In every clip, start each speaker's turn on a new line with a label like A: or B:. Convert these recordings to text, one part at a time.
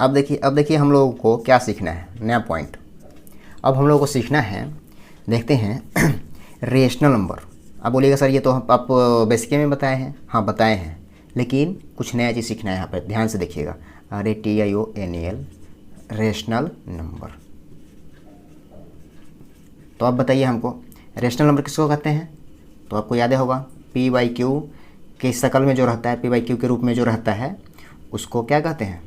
A: अब देखिए हम लोगों को क्या सीखना है, नया पॉइंट। अब हम लोगों को सीखना है, देखते हैं रेशनल नंबर। अब बोलिएगा सर ये तो आप बेसिक में बताए हैं, हाँ बताए हैं, लेकिन कुछ नया चीज़ सीखना है यहाँ पर, ध्यान से देखिएगा। RATIONAL rational number. तो अब बताइए हमको रेशनल नंबर किसको कहते हैं? तो आपको याद होगा P/Q के शक्ल में जो रहता है, P/Q के रूप में जो रहता है उसको क्या कहते हैं?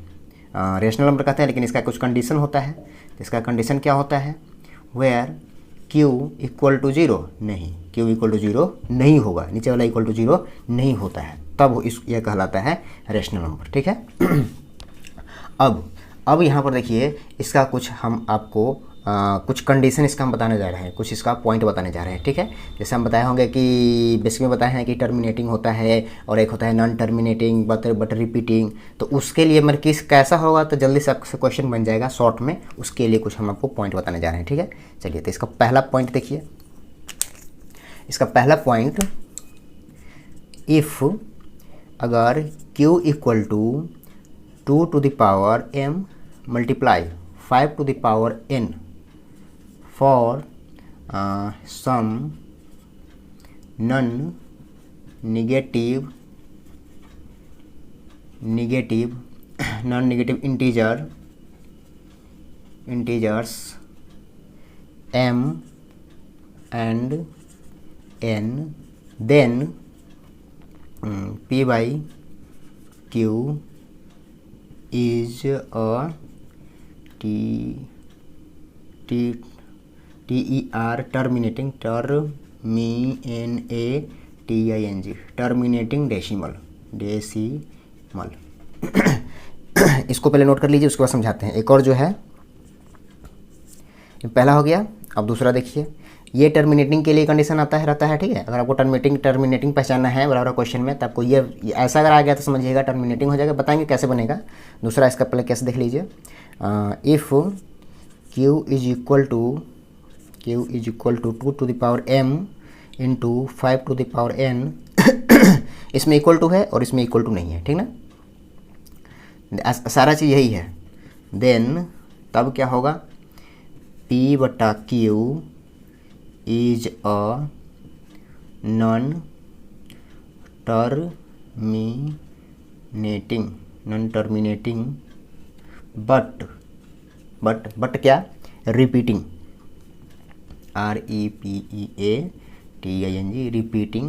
A: रेशनल नंबर कहते हैं। लेकिन इसका कुछ कंडीशन होता है। तो इसका कंडीशन क्या होता है? वेयर Q = 0 नहीं, Q = 0 नहीं होगा, नीचे वाला = 0 नहीं होता है, तब यह कहलाता है रेशनल नंबर। ठीक है। अब यहाँ पर देखिए इसका कुछ हम आपको कुछ कंडीशन इसका हम बताने जा रहे हैं, कुछ इसका पॉइंट बताने जा रहे हैं। ठीक है। जैसे हम बताए होंगे कि बेसिक में बताए हैं कि टर्मिनेटिंग होता है और एक होता है नॉन टर्मिनेटिंग बट रिपीटिंग। तो उसके लिए मतलब कैसा होगा तो जल्दी से आपसे क्वेश्चन बन जाएगा शॉर्ट में, उसके लिए कुछ हम आपको पॉइंट बताने जा रहे हैं। ठीक है। चलिए तो इसका पहला पॉइंट देखिए। इसका पहला पॉइंट, इफ़ अगर Q = 2 to the power m multiply 5 to the power n for some non-negative integers m and n, then P/Q is a terminating decimal। इसको पहले नोट कर लीजिए, उसके बाद समझाते हैं। एक और जो है, पहला हो गया। अब दूसरा देखिए, ये टर्मिनेटिंग के लिए कंडीशन रहता है। ठीक है। अगर आपको टर्मिनेटिंग पहचानना है बराबर क्वेश्चन में, तो आपको ये ऐसा अगर आ गया तो समझिएगा टर्मिनेटिंग हो जाएगा। बताएंगे कैसे बनेगा। दूसरा इसका पहले कैसे देख लीजिए। If Q = 2 to the power m into 5 to the power n इसमें = है और इसमें = नहीं है। ठीक ना, सारा चीज़ यही है। देन तब क्या होगा? P/Q is a non-terminating but क्या? Repeating, REPEATING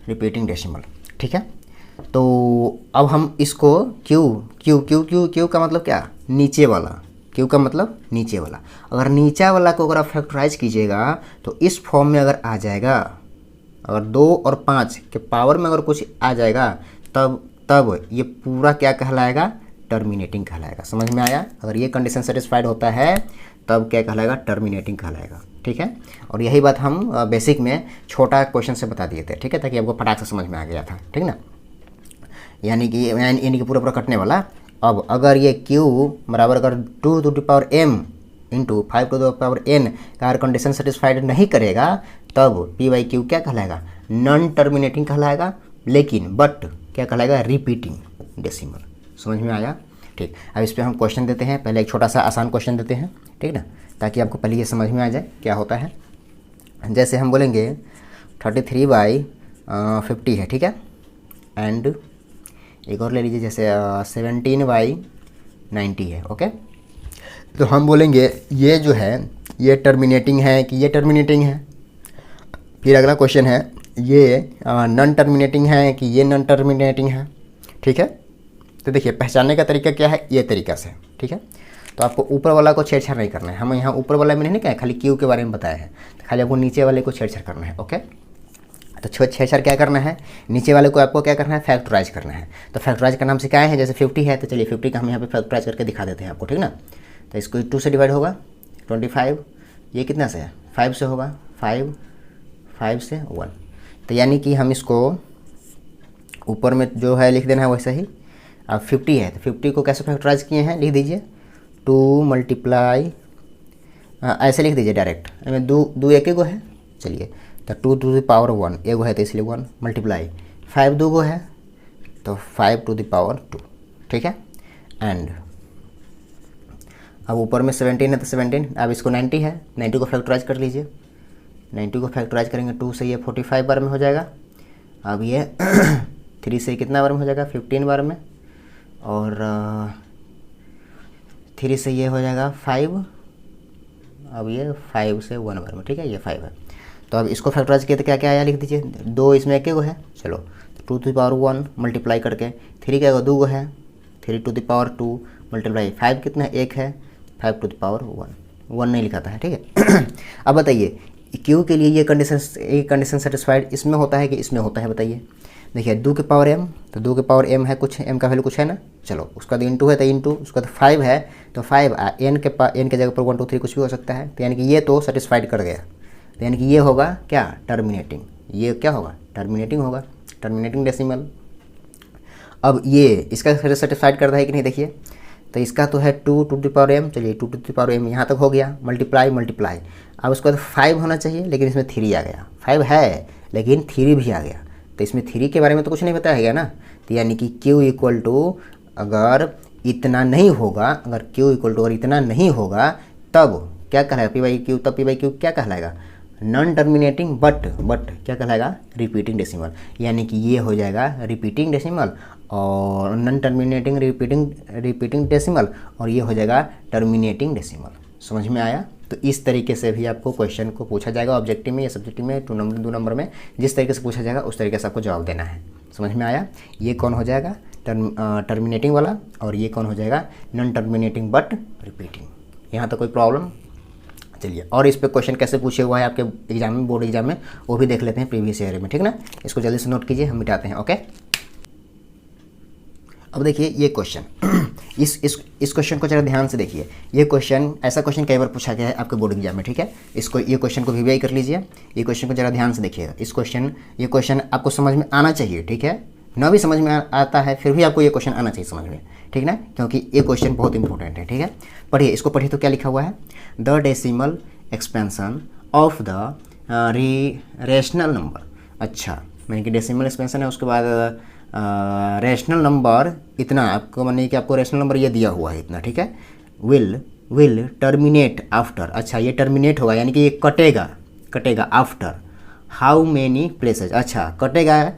A: repeating decimal. ठीक है। तो अब हम इसको Q का मतलब क्या? नीचे वाला। Q का मतलब नीचे वाला। अगर नीचे वाला को अगर आप फैक्टराइज कीजिएगा तो इस फॉर्म में अगर आ जाएगा, अगर 2 और 5 के पावर में अगर कुछ आ जाएगा, तब ये पूरा क्या कहलाएगा? टर्मिनेटिंग कहलाएगा। समझ में आया? अगर ये कंडीशन सेटिस्फाइड होता है तब क्या कहलाएगा? टर्मिनेटिंग कहलाएगा। ठीक है। और यही बात हम बेसिक में छोटा क्वेश्चन से बता दिए थे। ठीक है, ताकि आपको फटाक से समझ में आ गया था। ठीक ना, यानी कि पूरा कटने वाला। अब अगर ये Q बराबर अगर 2 to the power m into 5 to the power n का कंडीशन सेटिस्फाइड नहीं करेगा, तब P/Q क्या कहलाएगा? नॉन टर्मिनेटिंग कहलाएगा, लेकिन बट क्या कहलाएगा? Repeating decimal. समझ में आया? ठीक। अब इस पर हम क्वेश्चन देते हैं। पहले एक छोटा सा आसान क्वेश्चन देते हैं। ठीक ना, ताकि आपको पहले ये समझ में आ जाए क्या होता है। जैसे हम बोलेंगे 33/50 है। ठीक है। एंड एक और ले लीजिए, जैसे 17/90 है। ओके। तो हम बोलेंगे ये जो है ये टर्मिनेटिंग है कि ये टर्मिनेटिंग है। फिर अगला क्वेश्चन है ये नॉन टर्मिनेटिंग है कि ये नॉन टर्मिनेटिंग है। ठीक है। तो देखिए पहचानने का तरीका क्या है, ये तरीका से। ठीक है। तो आपको ऊपर वाला को छेड़छाड़ नहीं करना है। हम यहाँ ऊपर वाला में नहीं कहा, खाली Q के बारे में बताया है, तो खाली आपको नीचे वाले को छेड़छाड़ करना है। ओके। तो छेड़छाड़ क्या करना है? नीचे वाले को आपको क्या करना है? फैक्टराइज करना है। तो फैक्टराइज का नाम सिखाए हैं। जैसे 50 है तो चलिए 50 का हम यहाँ पे फैक्टराइज करके दिखा देते हैं आपको। ठीक ना। तो इसको 2 से डिवाइड होगा 25, ये कितना से है? 5 से होगा, 5 से 1। तो यानी कि हम इसको ऊपर में जो है लिख देना है वैसा ही। अब 50 है तो 50 को कैसे फैक्टराइज किए हैं, लिख दीजिए 2 मल्टीप्लाई, ऐसे लिख दीजिए डायरेक्ट। इसमें 2 एक गो है, चलिए तो 2 to the power 1 एगो है तो इसलिए 1 मल्टीप्लाई 5 2 गो है तो 5 to the power 2। ठीक है। एंड अब ऊपर में 17 है तो 17, अब इसको 90 है, 90 को फैक्टराइज कर लीजिए, 90 को फैक्टराइज करेंगे 2 से ये 45 बार में हो जाएगा। अब ये 3 से कितना बार में हो जाएगा 15 बार में, और 3 से ये हो जाएगा 5, अब ये 5 से 1 बार में, ठीक है, ये 5 है। तो अब इसको फैक्टराइज किया तो क्या क्या आया लिख दीजिए, 2 इसमें एक है, चलो 2 टू द पावर 1 मल्टीप्लाई करके 3 क्या होगा 2 है, 3 टू द पावर 2 मल्टीप्लाई 5 कितना है 1 है, 5 टू द पावर 1 नहीं लिखा था है, ठीक है। अब बताइए क्यू के लिए ये कंडीशन सेटिस्फाइड इसमें होता है कि इसमें होता है, बताइए। देखिए 2 के पावर m, तो 2 के पावर m है कुछ, m का वैल्यू कुछ है ना, चलो उसका तो इंटू है तो इंटू, उसका तो 5 है तो 5 n के जगह पर 1 2 3 कुछ भी हो सकता है, तो यानी कि ये तो सेटिस्फाइड कर गया, तो यानी कि ये होगा क्या टर्मिनेटिंग, ये क्या होगा टर्मिनेटिंग होगा, टर्मिनेटिंग डेसिमल। अब ये इसका सेटिस्फाइड करता है कि नहीं, देखिए तो इसका तो है 2 टू द पावर m, चलिए 2 टू द पावर m यहाँ तक हो गया, मल्टीप्लाई। अब उसके बाद 5 होना चाहिए लेकिन इसमें 3 आ गया, 5 है लेकिन 3 भी आ गया, तो इसमें 3 के बारे में तो कुछ नहीं बताया गया ना, तो यानी कि Q इक्वल टू अगर इतना नहीं होगा, अगर Q इक्वल टू अगर इतना नहीं होगा तब क्या कहलाएगा P/Q, तब P/Q क्या कहलाएगा नॉन टर्मिनेटिंग बट क्या कहलाएगा रिपीटिंग डेसिमल, यानी कि ये हो जाएगा रिपीटिंग डेसिमल और नॉन टर्मिनेटिंग रिपीटिंग डेसिमल, और ये हो जाएगा टर्मिनेटिंग डेसिमल। समझ में आया? तो इस तरीके से भी आपको क्वेश्चन को पूछा जाएगा ऑब्जेक्टिव में या सब्जेक्टिव में 2 नंबर में, जिस तरीके से पूछा जाएगा उस तरीके से आपको जवाब देना है। समझ में आया? ये कौन हो जाएगा टर्मिनेटिंग वाला, और ये कौन हो जाएगा नॉन टर्मिनेटिंग बट रिपीटिंग। यहाँ तो कोई प्रॉब्लम? चलिए, और इस पे क्वेश्चन कैसे पूछे हुआ है आपके एग्जाम में, बोर्ड एग्जाम में, वो भी देख लेते हैं प्रीवियस ईयर में, ठीक ना। इसको जल्दी से नोट कीजिए, हम मिटाते हैं। ओके, अब देखिए ये क्वेश्चन इस क्वेश्चन को जरा ध्यान से देखिए। ये क्वेश्चन, ऐसा क्वेश्चन कई बार पूछा गया है आपके बोर्ड एग्जाम में, ठीक है। ये क्वेश्चन को वीवीआई कर लीजिए, ये क्वेश्चन को जरा ध्यान से देखिएगा। ये क्वेश्चन आपको समझ में आना चाहिए, ठीक है। ना भी समझ में आता है फिर भी आपको ये क्वेश्चन आना चाहिए समझ में, ठीक ना, क्योंकि ये क्वेश्चन बहुत इंपॉर्टेंट है, ठीक है। पढ़िए, इसको पढ़िए तो क्या लिखा हुआ है, the decimal expansion of the rational number. अच्छा, मैंने कि डेसिमल एक्सपेंशन है, उसके बाद रेशनल नंबर इतना आपको, मानिए कि आपको रेशनल नंबर ये दिया हुआ है इतना, ठीक है। विल टर्मिनेट आफ्टर, अच्छा ये टर्मिनेट होगा यानी कि ये कटेगा आफ्टर हाउ मेनी प्लेसेज। अच्छा, कटेगा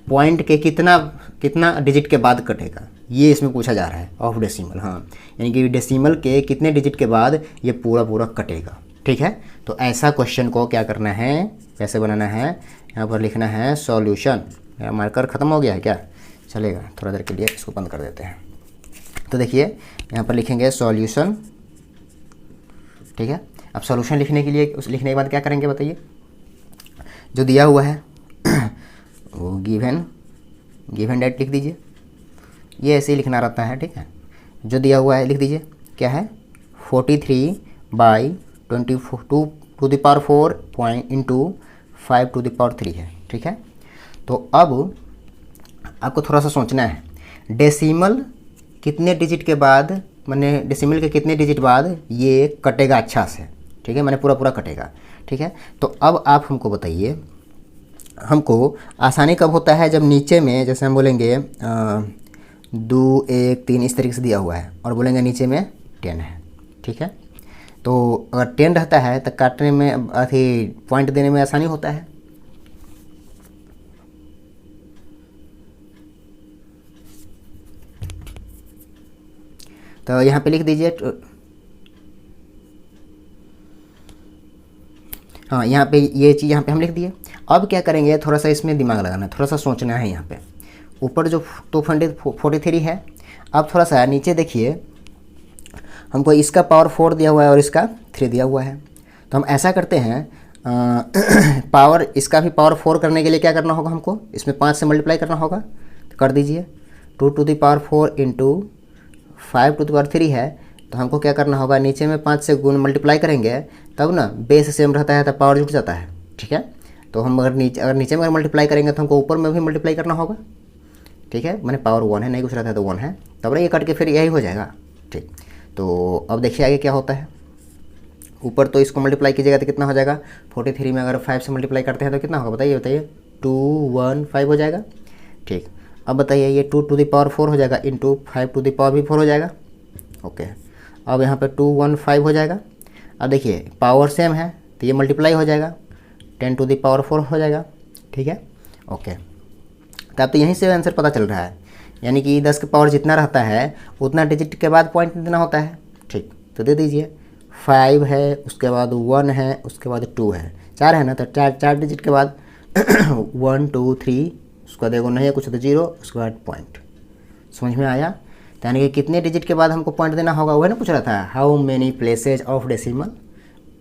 A: पॉइंट के कितना डिजिट के बाद कटेगा, ये इसमें पूछा जा रहा है ऑफ डेसिमल। हाँ, यानी कि डेसिमल के कितने डिजिट के बाद ये पूरा कटेगा, ठीक है। तो ऐसा क्वेश्चन को क्या करना है, कैसे बनाना है, यहाँ पर लिखना है सॉल्यूशन। मेरा मार्कर ख़त्म हो गया है क्या? चलेगा, थोड़ा देर के लिए इसको बंद कर देते हैं। तो देखिए यहाँ पर लिखेंगे सॉल्यूशन, ठीक है। अब सॉल्यूशन लिखने के लिखने के बाद क्या करेंगे बताइए, जो दिया हुआ है वो गिवन डेट लिख दीजिए, ये ऐसे ही लिखना रहता है, ठीक है। जो दिया हुआ है लिख दीजिए, क्या है 43/22 to the power 4 point into 5 to the power 3 है, ठीक है। तो अब आपको थोड़ा सा सोचना है, डेसिमल कितने डिजिट के बाद, माने डेसिमल के कितने डिजिट बाद ये कटेगा अच्छा से, ठीक है, माने पूरा कटेगा, ठीक है। तो अब आप हमको बताइए, हमको आसानी कब होता है, जब नीचे में जैसे हम बोलेंगे 2 1 3 इस तरीके से दिया हुआ है और बोलेंगे नीचे में 10 है, ठीक है। तो अगर 10 रहता है तो काटने में अथी पॉइंट देने में आसानी होता है। तो यहाँ पे लिख दीजिए, हाँ यहाँ पे ये चीज़ यहाँ पे हम लिख दिए। अब क्या करेंगे, थोड़ा सा इसमें दिमाग लगाना है, थोड़ा सा सोचना है। यहाँ पे ऊपर जो 243 है, अब थोड़ा सा नीचे देखिए, हमको इसका पावर 4 दिया हुआ है और इसका 3 दिया हुआ है। तो हम ऐसा करते हैं, पावर इसका भी पावर 4 करने के लिए क्या करना होगा, हमको इसमें 5 से मल्टीप्लाई करना होगा। तो कर दीजिए, 2 to the power 4 into 5 to the power 3 है, तो हमको क्या करना होगा, नीचे में 5 से गुण मल्टीप्लाई करेंगे तब ना बेस सेम रहता है, तब पावर जुट जाता है, ठीक है। तो हम अगर नीचे में मल्टीप्लाई करेंगे तो हमको ऊपर में भी मल्टीप्लाई करना होगा, ठीक है। मैंने पावर 1 है, नहीं कुछ रहता है तो 1 है, तब ना ये कट के फिर यही हो जाएगा, ठीक। तो अब देखिए आगे क्या होता है, ऊपर तो इसको मल्टीप्लाई कीजिएगा तो कितना हो जाएगा, 43 में अगर 5 से मल्टीप्लाई करते हैं तो कितना होगा बताइए 215 हो जाएगा, ठीक। अब बताइए ये 2 टू द पावर 4 हो जाएगा इंटू 5 टू द पावर भी 4 हो जाएगा। ओके, अब यहाँ पे 215 हो जाएगा। अब देखिए पावर सेम है तो ये मल्टीप्लाई हो जाएगा, 10 टू द पावर 4 हो जाएगा। ठीक है, ओके, तो अब तो यहीं से आंसर पता चल रहा है, यानी कि 10 के पावर जितना रहता है उतना डिजिट के बाद पॉइंट देना होता है। ठीक, तो दे दीजिए 5 है, उसके बाद 1 है, उसके बाद 2 है, 4 है ना, तो चार डिजिट के बाद 1 2 3, उसके बाद एगो नहीं है कुछ तो 0, उसके बाद पॉइंट। समझ में आया? तो यानी कि कितने डिजिट के बाद हमको पॉइंट देना होगा, वह ना पूछ रहा था, how many places of decimal,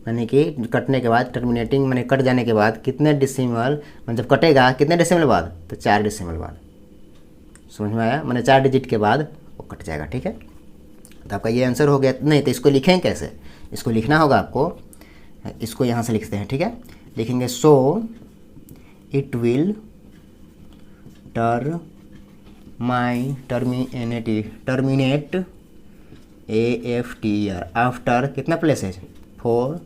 A: यानी कि कटने के बाद, टर्मिनेटिंग मैंने कट जाने के बाद कितने डेसिमल, मतलब कटेगा कितने डेसिमल बाद, तो 4 डेसिमल बाद। समझ में आया? मैंने 4 डिजिट के बाद वो कट जाएगा। ठीक है, तो आपका ये आंसर हो गया। नहीं तो इसको लिखें कैसे, इसको लिखना होगा आपको, इसको यहाँ से लिखते हैं। ठीक है, लिखेंगे so it will terminate AFTER after कितना places, 4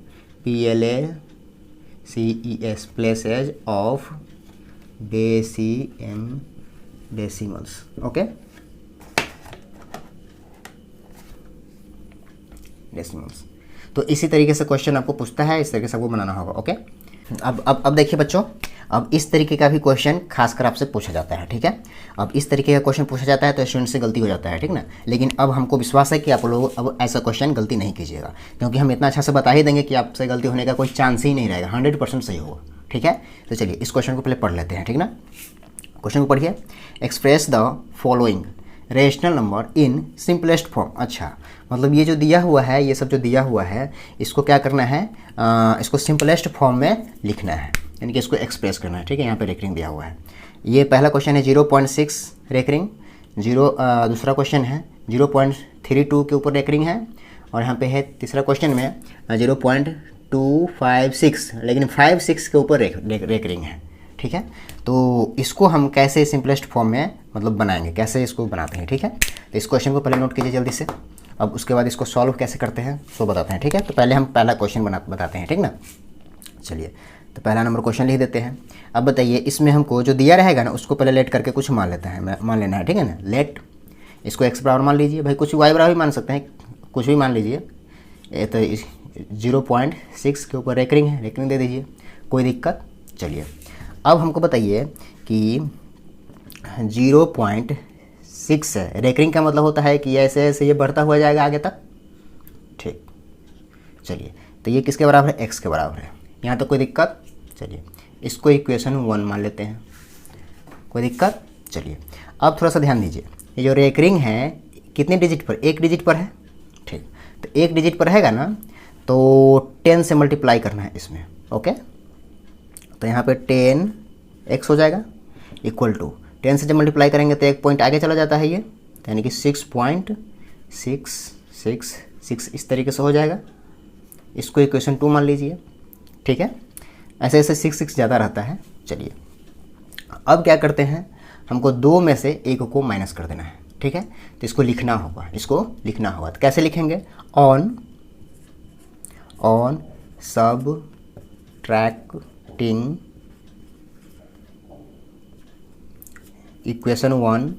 A: PLACES places of decimals. Okay, decimals. तो इसी तरीके से क्वेश्चन आपको पूछता है, इस तरीके से आपको बनाना होगा। ओके, अब देखिए बच्चों, अब इस तरीके का भी क्वेश्चन खासकर आपसे पूछा जाता है। ठीक है, अब इस तरीके का क्वेश्चन पूछा जाता है तो स्टूडेंट से गलती हो जाता है, ठीक ना। लेकिन अब हमको विश्वास है कि आप लोग अब ऐसा क्वेश्चन गलती नहीं कीजिएगा, क्योंकि हम इतना अच्छा से बता ही देंगे कि आपसे गलती होने का कोई चांस ही नहीं रहेगा, 100% सही होगा। ठीक है, तो चलिए इस क्वेश्चन को पहले पढ़ लेते हैं। ठीक ना, क्वेश्चन को पढ़िए। Express the following rational number in simplest form. अच्छा, मतलब ये जो दिया हुआ है, ये सब जो दिया हुआ है, इसको क्या करना है, इसको सिंपलेस्ट फॉर्म में लिखना है, यानी कि इसको एक्सप्रेस करना है। ठीक है, यहाँ पे रेकरिंग दिया हुआ है। ये पहला क्वेश्चन है 0.6 रेकरिंग, दूसरा क्वेश्चन है 0.32 के ऊपर रेकरिंग है, और यहाँ पे है तीसरा क्वेश्चन में 0.256, लेकिन 5-6 के ऊपर रेकरिंग है। ठीक है, तो इसको हम कैसे सिंपलेस्ट फॉर्म में मतलब बनाएंगे, कैसे इसको बनाते हैं। ठीक है, तो इस क्वेश्चन को पहले नोट कीजिए जल्दी से, अब उसके बाद इसको सॉल्व कैसे करते हैं सो बताते हैं। ठीक है, तो पहले हम पहला क्वेश्चन बताते हैं। ठीक ना, चलिए तो पहला नंबर क्वेश्चन लिख देते हैं। अब बताइए इसमें हमको जो दिया रहेगा ना उसको पहले लेट करके कुछ मान लेते हैं, मान लेना है। ठीक है ना, लेट इसको x बराबर मान लीजिए, भाई कुछ y बराबर भी मान सकते हैं, कुछ भी मान लीजिए। तो 0.6 के ऊपर रेकरिंग है, रेकरिंग दे दीजिए, कोई दिक्कत। चलिए अब हमको बताइए कि 0.6 है, रेकरिंग का मतलब होता है कि ऐसे ऐसे ये बढ़ता हुआ जाएगा आगे तक। ठीक, चलिए तो ये किसके बराबर है, x के बराबर है, यहाँ तक कोई दिक्कत। चलिए इसको इक्वेशन 1 मान लेते हैं, कोई दिक्कत। चलिए अब थोड़ा सा ध्यान दीजिए, ये जो रेकरिंग है कितने डिजिट पर, 1 डिजिट पर है। ठीक, तो 1 डिजिट पर रहेगा ना, तो 10 से मल्टीप्लाई करना है इसमें। ओके, तो यहाँ पे 10x हो जाएगा इक्वल टू 10 से जब मल्टीप्लाई करेंगे तो 1 पॉइंट आगे चला जाता है ये, यानी कि 6.666 इस तरीके से हो जाएगा। इसको इक्वेशन 2 मान लीजिए। ठीक है, ऐसे ऐसे 6 ज़्यादा रहता है। चलिए अब क्या करते हैं, हमको 2 में से 1 को माइनस कर देना है। ठीक है, तो इसको लिखना होगा, तो कैसे लिखेंगे, on subtracting equation 1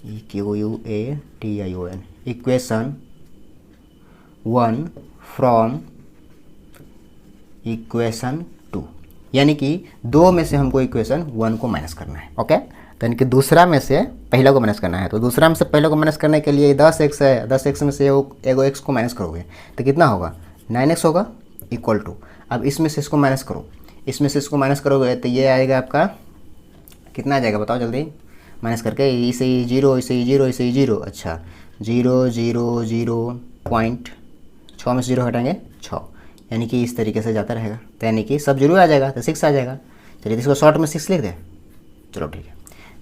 A: EQUATION equation 1 from equation 2, यानी कि 2 में से हमको इक्वेशन 1 को माइनस करना है। ओके, तो यानी कि दूसरा में से पहला को माइनस करना है, तो दूसरा में से पहले को माइनस करने के लिए 10x है, 10x में से एगो x को माइनस करोगे तो कितना होगा, 9x होगा इक्वल टू। अब इसमें से इसको माइनस करो, इसमें से इसको माइनस करोगे तो ये आएगा आपका कितना आ जाएगा बताओ जल्दी, माइनस करके, इसे 0 इसे 0 इसे 0, अच्छा 0 0 0 पॉइंट 6 में से 0 हटाएंगे 6, यानी कि इस तरीके से जाता रहेगा, तो यानी कि सब 0 आ जाएगा तो 6 आ जाएगा। चलिए तो इसको शॉर्ट में 6 लिख दें, चलो ठीक है।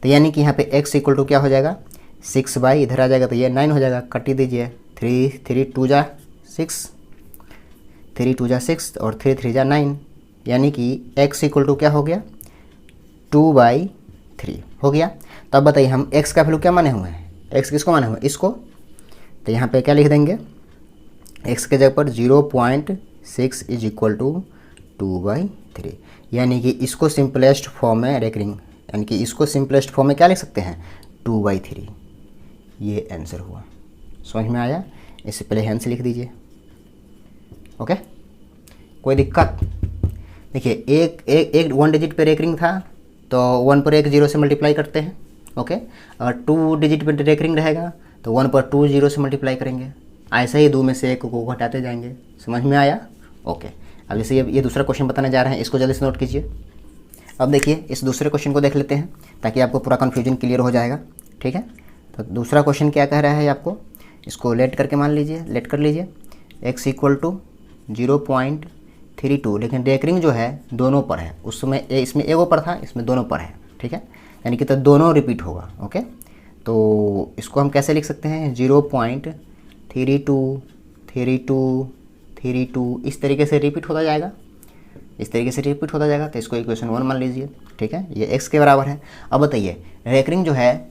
A: तो यानी कि यहाँ पे x इक्वल टू क्या हो जाएगा, 6 बाई इधर आ जाएगा तो ये 9 हो जाएगा, कट ही दीजिए, 3 3 2 जा 6, 3 2 जा 6 और 3 3 जा 9, यानी कि x इक्वल टू क्या हो गया, 2/3 हो गया। तब बताइए हम x का वैल्यू क्या माने हुए हैं, x किसको माने हुए हैं, इसको। तो यहाँ पे क्या लिख देंगे, x के जगह पर 0.6 इज इक्वल टू 2/3, यानी कि इसको सिंपलेस्ट फॉर्म में रेकरिंग यानी कि इसको सिंपलेस्ट फॉर्म में क्या लिख सकते हैं, 2/3, ये आंसर हुआ। समझ में आया? इससे पहले हैंस लिख दीजिए। ओके, कोई दिक्कत? देखिए एक 1 डिजिट पे रेकरिंग था तो 1 पर एक 0 से मल्टीप्लाई करते हैं। ओके, और 2 डिजिट पे रेकरिंग रहेगा तो 1 पर 2 0 से मल्टीप्लाई करेंगे। ऐसे ही 2 में से 1 को घटाते जाएंगे। समझ में आया? ओके, अब जैसे ये दूसरा क्वेश्चन बताने जा रहे हैं, इसको जल्दी से नोट कीजिए। अब देखिए इस दूसरे क्वेश्चन को देख लेते हैं ताकि आपको पूरा कन्फ्यूजन क्लियर हो जाएगा। ठीक है, तो दूसरा क्वेश्चन क्या कह रहा है आपको, इसको लेट करके मान लीजिए, लेट कर लीजिए x = 0.32, लेकिन रेकरिंग जो है दोनों पर है, उसमें इसमें एगो पर था, इसमें दोनों पर है। ठीक है, यानी कि तो दोनों रिपीट होगा। ओके, तो इसको हम कैसे लिख सकते हैं, 0.32 32 32 इस तरीके से रिपीट होता जाएगा, इस तरीके से रिपीट होता जाएगा। तो इसको इक्वेशन 1 मान लीजिए। ठीक है, ये x के बराबर है। अब बताइए रेकरिंग जो है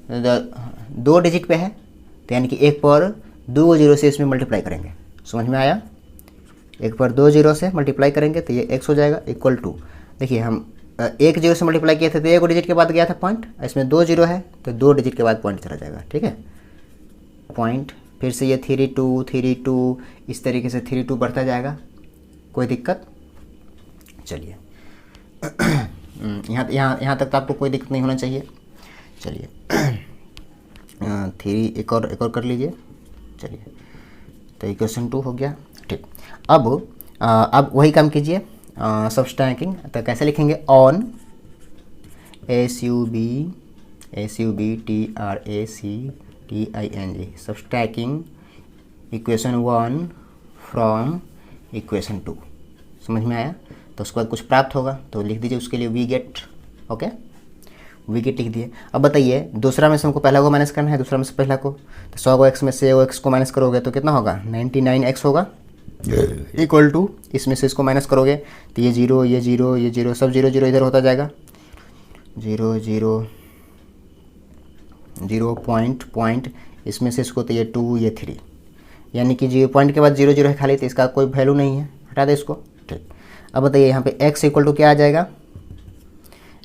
A: 2 डिजिट पे है, तो यानी कि 1 पर 2 0 से इसमें मल्टीप्लाई करेंगे। समझ में आया? 1 पर 2 0 से मल्टीप्लाई करेंगे तो ये x हो जाएगा इक्वल टू, देखिए हम 1 0 से मल्टीप्लाई किए थे तो 1 डिजिट के बाद गया था पॉइंट, इसमें 2 0 है तो 2 डिजिट के बाद पॉइंट चला जाएगा। ठीक है, पॉइंट, फिर से ये 32 32 इस तरीके से 32 बढ़ता जाएगा। कोई दिक्कत? चलिए यहाँ तक तो आपको कोई दिक्कत नहीं होना चाहिए। चलिए 3 एक और कर लीजिए। चलिए, तो इक्वेशन 2 हो गया। ठीक, अब वही काम कीजिए, सबस्ट्रैक्टिंग। तो कैसे लिखेंगे, on SUBTRACTING subtracting equation 1 from equation 2। समझ में आया? तो उसके बाद कुछ प्राप्त होगा तो लिख दीजिए उसके लिए we get. Okay, we get लिख दिए। अब बताइए दूसरा में से हमको पहला को माइनस करना है, दूसरा में से पहला को, तो 100 को x में से x को माइनस करोगे तो कितना होगा, 99x होगा इक्वल टू, इसमें से इसको माइनस करोगे तो ये 0 ये 0 ये 0 सब 0 0 इधर होता जाएगा, 0 0 0 पॉइंट इसमें से इसको तो ये 2 ये 3, यानी कि 0 पॉइंट के बाद 0 0 है खाली, तो इसका कोई वैल्यू नहीं है, हटा दे इसको। ठीक, अब बताइए यहाँ पे x इक्वल टू क्या आ जाएगा,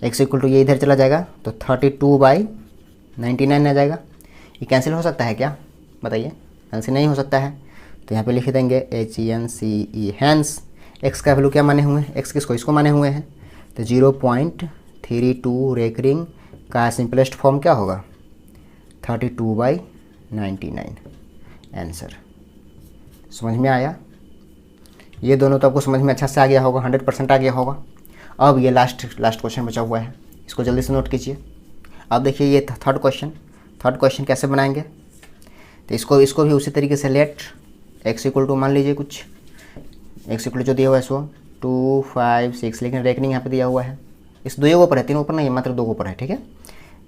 A: x इक्वल टू ये इधर चला जाएगा तो 32/99 आ जाएगा। ये कैंसिल हो सकता है क्या, बताइए? कैंसिल नहीं हो सकता है, तो यहाँ पे लिख देंगे HENCE, हैंस x का वैल्यू क्या माने हुए हैं, x किसको, इसको माने हुए हैं, तो 0.32 रेकरिंग का सिंपलेस्ट फॉर्म क्या होगा, 32/99 आंसर। समझ में आया? ये दोनों तो आपको समझ में अच्छा से आ गया होगा, 100% आ गया होगा। अब ये लास्ट क्वेश्चन बचा हुआ है, इसको जल्दी से नोट कीजिए। अब देखिए ये थर्ड क्वेश्चन कैसे बनाएंगे, तो इसको भी उसी तरीके से लेट x इक्वल टू मान लीजिए कुछ, x इक्वल जो दिया हुआ है सो 2 5 6, लेकिन रेकनिंग यहाँ पे दिया हुआ है, इस 2 के ऊपर है, 3 ऊपर नहीं, मात्र 2 के ऊपर है। ठीक है,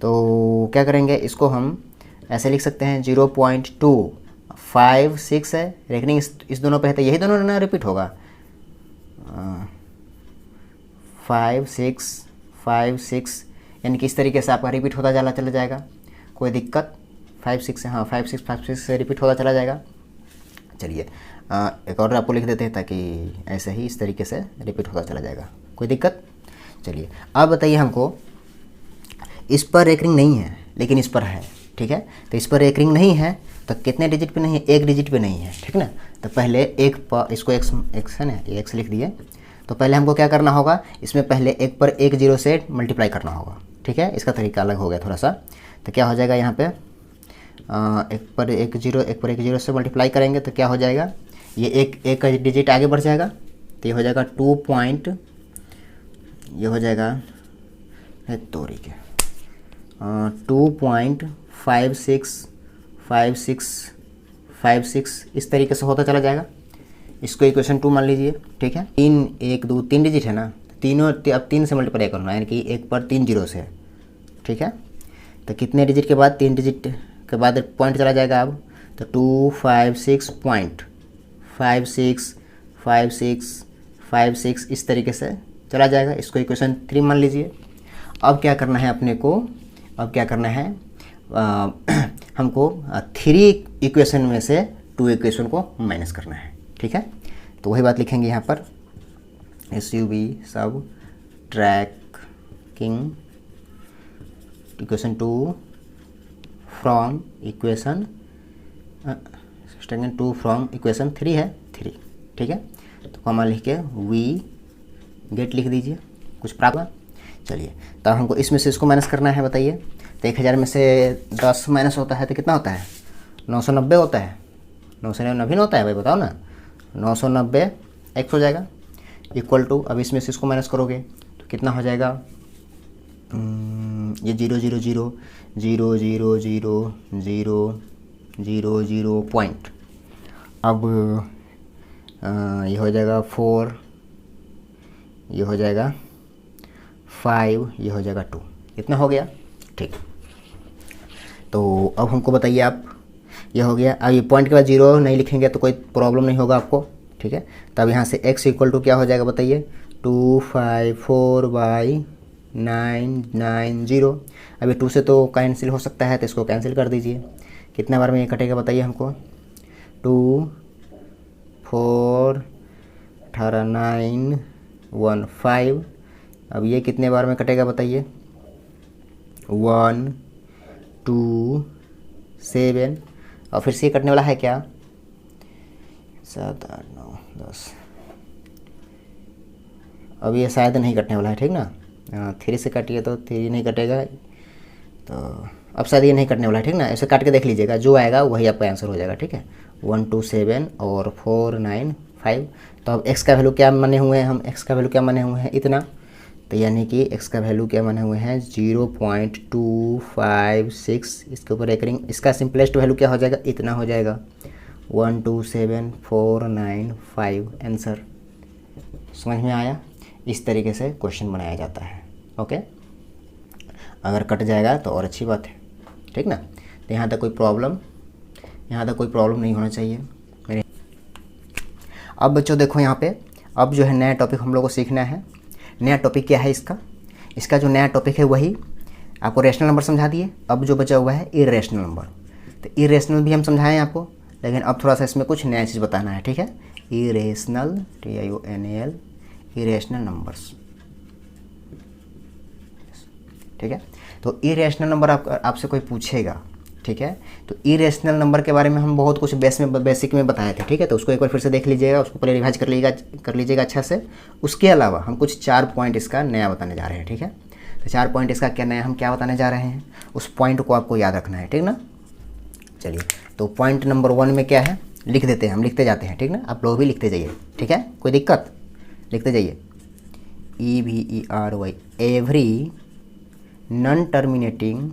A: तो क्या करेंगे, इसको हम ऐसे लिख सकते हैं 0.256 है, रेकनिंग इस दोनों पे है तो यही दोनों ना रिपीट होगा, 5 6 यानी कि इस तरीके से आपका रिपीट होता चला जाएगा। कोई दिक्कत? 5 6 हाँ 5 6 से रिपीट होता चला जाएगा। चलिए एक और आपको लिख देते हैं ताकि ऐसे ही इस तरीके से रिपीट होता चला जाएगा। कोई दिक्कत? चलिए अब बताइए हमको, इस पर रेकरिंग नहीं है लेकिन इस पर है। ठीक है, तो इस पर रेकरिंग नहीं है तो कितने डिजिट पे नहीं है, 1 डिजिट पे नहीं है। ठीक ना, तो पहले एक पर इसको x है ना, ये x लिख दिए, तो पहले हमको क्या करना होगा, इसमें पहले 1 पर 1 0 से मल्टीप्लाई करना होगा। ठीक है, इसका तरीका अलग हो गया थोड़ा सा, तो क्या हो जाएगा यहाँ पे 1 पर 1 0 से मल्टीप्लाई करेंगे तो क्या हो जाएगा, ये एक डिजिट आगे बढ़ जाएगा तो ये हो जाएगा 2 पॉइंट, ये हो जाएगा 2.5656 इस तरीके से होता चला जाएगा। इसको इक्वेशन 2 मान लीजिए। ठीक है, 3 1 2 3 डिजिट है ना, तीनों अब 3 से मल्टीप्लाई करना, यानी कि 1 पर 3 0 से। ठीक है, तो कितने डिजिट के बाद, 3 डिजिट के बाद पॉइंट चला जाएगा अब, तो 256.5656 इस तरीके से चला जाएगा। इसको इक्वेशन 3 मान लीजिए। अब क्या करना है अपने को, अब क्या करना है हमको 3 इक्वेशन में से 2 इक्वेशन को माइनस करना है। ठीक है, तो वही बात लिखेंगे यहाँ पर, SUB subtracting equation 2 from equation second 2 from equation 3 है 3, ठीक है। तो कॉमा लिख के वी गेट लिख दीजिए, कुछ प्राप्त हुआ। चलिए, तो हमको इसमें से इसको माइनस करना है, बताइए। तो 1000 में से 10 माइनस होता है तो कितना होता है? 990 होता है। 990 होता है भाई, बताओ ना। 990 एक्स हो जाएगा इक्वल टू, अब इसमें से इसको माइनस करोगे तो कितना हो जाएगा? ये 0 0 0 0 0 0 0 0 0 पॉइंट, अब ये हो जाएगा 4, ये हो जाएगा 5, ये हो जाएगा 2, इतना हो गया, ठीक। तो अब हमको बताइए आप, ये हो गया। अब ये पॉइंट के बाद 0 नहीं लिखेंगे तो कोई प्रॉब्लम नहीं होगा आपको, ठीक है। तब यहाँ से x इक्वल टू क्या हो जाएगा बताइए? 254/990। अभी 2 से तो कैंसिल हो सकता है, तो इसको कैंसिल कर दीजिए। कितना बार में ये कटेगा बताइए हमको? 2 4 18 9 1 5। अब ये कितने बार में कटेगा बताइए? 1 2 7, और फिर से कटने वाला है क्या? 7 8 9 10। अब ये शायद नहीं कटने वाला है, ठीक ना। 3 से काटिए तो 3 नहीं कटेगा, तो अब शायद ये नहीं कटने वाला है, ठीक ना। ऐसे काट के देख लीजिएगा, जो आएगा वही आपका आंसर हो जाएगा, ठीक है। 1 2 7 और 4 9 5। तो अब x का वैल्यू क्या माने हुए हैं हम? x का वैल्यू क्या माने हुए हैं? इतना। तो यानी कि x का वैल्यू क्या माने हुए हैं? 0.256। इसके ऊपर एक रिंग, इसका सिंपलेस्ट वैल्यू क्या हो जाएगा? इतना हो जाएगा। 127,495 आंसर। समझ में आया? इस तरीके से क्वेश्चन बनाया जाता है, ओके। अगर कट जाएगा तो और अच्छी बात है, ठीक ना। तो यहाँ तक कोई प्रॉब्लम नहीं होना चाहिए मेरे। अब बच्चों देखो यहाँ पे, अब जो है नया टॉपिक हम लोग को सीखना है। नया टॉपिक क्या है इसका जो नया टॉपिक है वही आपको रेशनल नंबर समझा दिए। अब जो बचा हुआ है इरेशनल नंबर, तो इरेशनल भी हम समझाएं आपको, लेकिन अब थोड़ा सा इसमें कुछ नया चीज़ बताना है, ठीक है। इरेशनल TIONAL इरेशनल नंबर्स, ठीक है। तो इरेशनल नंबर आपसे कोई पूछेगा, ठीक है। तो इरेशनल नंबर के बारे में हम बहुत कुछ बेसिक में बताए थे, ठीक है। तो उसको एक बार फिर से देख लीजिएगा, उसको पहले रिवाइज कर लीजिएगा अच्छा से। उसके अलावा हम कुछ 4 पॉइंट इसका नया बताने जा रहे हैं, ठीक है। तो 4 पॉइंट इसका क्या नया हम क्या बताने जा रहे हैं, उस पॉइंट को आपको याद रखना है, ठीक ना। चलिए, तो पॉइंट नंबर 1 में क्या है लिख देते हैं, हम लिखते जाते हैं, ठीक ना। आप लोग भी लिखते जाइए, ठीक है, कोई दिक्कत? लिखते जाइए। EVERY every non terminating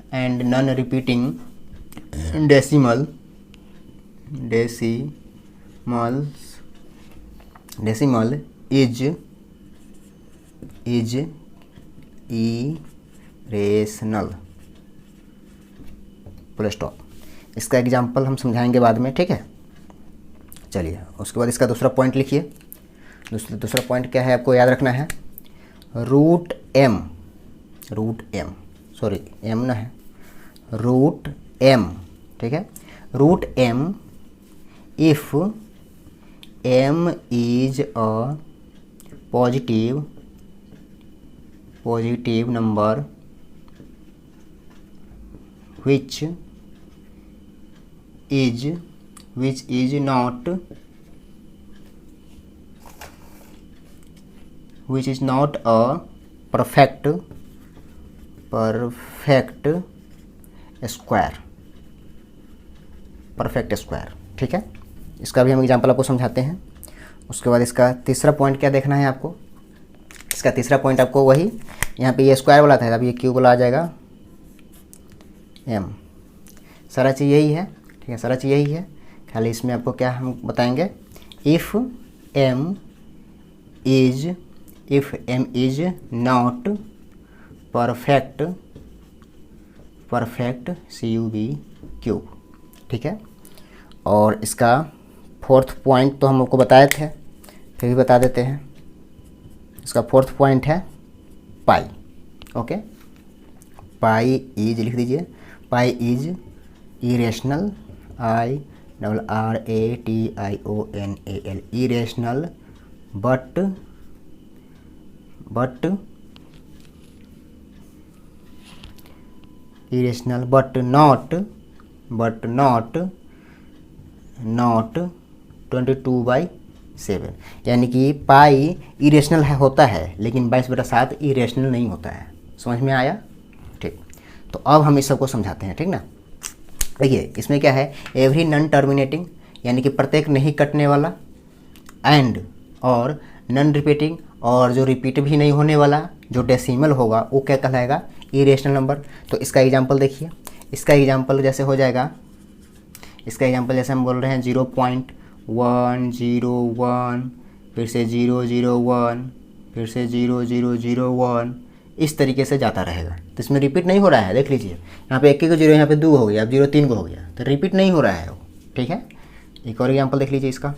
A: and non repeating decimal is irrational, full stop. इसका एग्जाम्पल हम समझाएंगे बाद में, ठीक है। चलिए, उसके बाद इसका दूसरा पॉइंट लिखिए। दूसरा पॉइंट क्या है आपको याद रखना है? रूट एम ठीक है। Root M if m is a positive number which is not a perfect square, ठीक है। इसका भी हम एग्जांपल आपको समझाते हैं। उसके बाद इसका तीसरा पॉइंट क्या देखना है आपको? इसका तीसरा पॉइंट आपको वही, यहाँ पे ये स्क्वायर वाला था, अब ये क्यूब वाला आ जाएगा m। सारा चीज़ यही है, ठीक है, सारा चीज़ यही है। खाली इसमें आपको क्या हम बताएंगे, if m is not perfect cube, ठीक है। और इसका फोर्थ पॉइंट तो हम आपको बताए थे, फिर भी बता देते हैं। इसका फोर्थ पॉइंट है पाई, ओके। पाई इज, लिख दीजिए, pi is irrational, IRRATIONAL, irrational but irrational but not 22/7, यानी कि पाई इरेशनल होता है लेकिन 22/7 इरेशनल नहीं होता है। समझ में आया? ठीक, तो अब हम इस सबको समझाते हैं, ठीक ना। देखिए इसमें क्या है, एवरी नॉन टर्मिनेटिंग यानी कि प्रत्येक नहीं कटने वाला, एंड और नॉन रिपीटिंग और जो रिपीट भी नहीं होने वाला जो डेसिमल होगा वो क्या कहलाएगा, इरेशनल नंबर। तो इसका एग्जांपल देखिए, इसका एग्जांपल जैसे हो जाएगा, इसका एग्जांपल जैसे हम बोल रहे हैं 0.101, फिर से 001, फिर से 0001, इस तरीके से जाता रहेगा। तो इसमें रिपीट नहीं हो रहा है, देख लीजिए यहाँ पे 1 को 0, यहाँ पे 2 हो गया, अब 0 3 को हो गया, तो रिपीट नहीं हो रहा है वो, ठीक है। एक और एग्जांपल देख लीजिए इसका,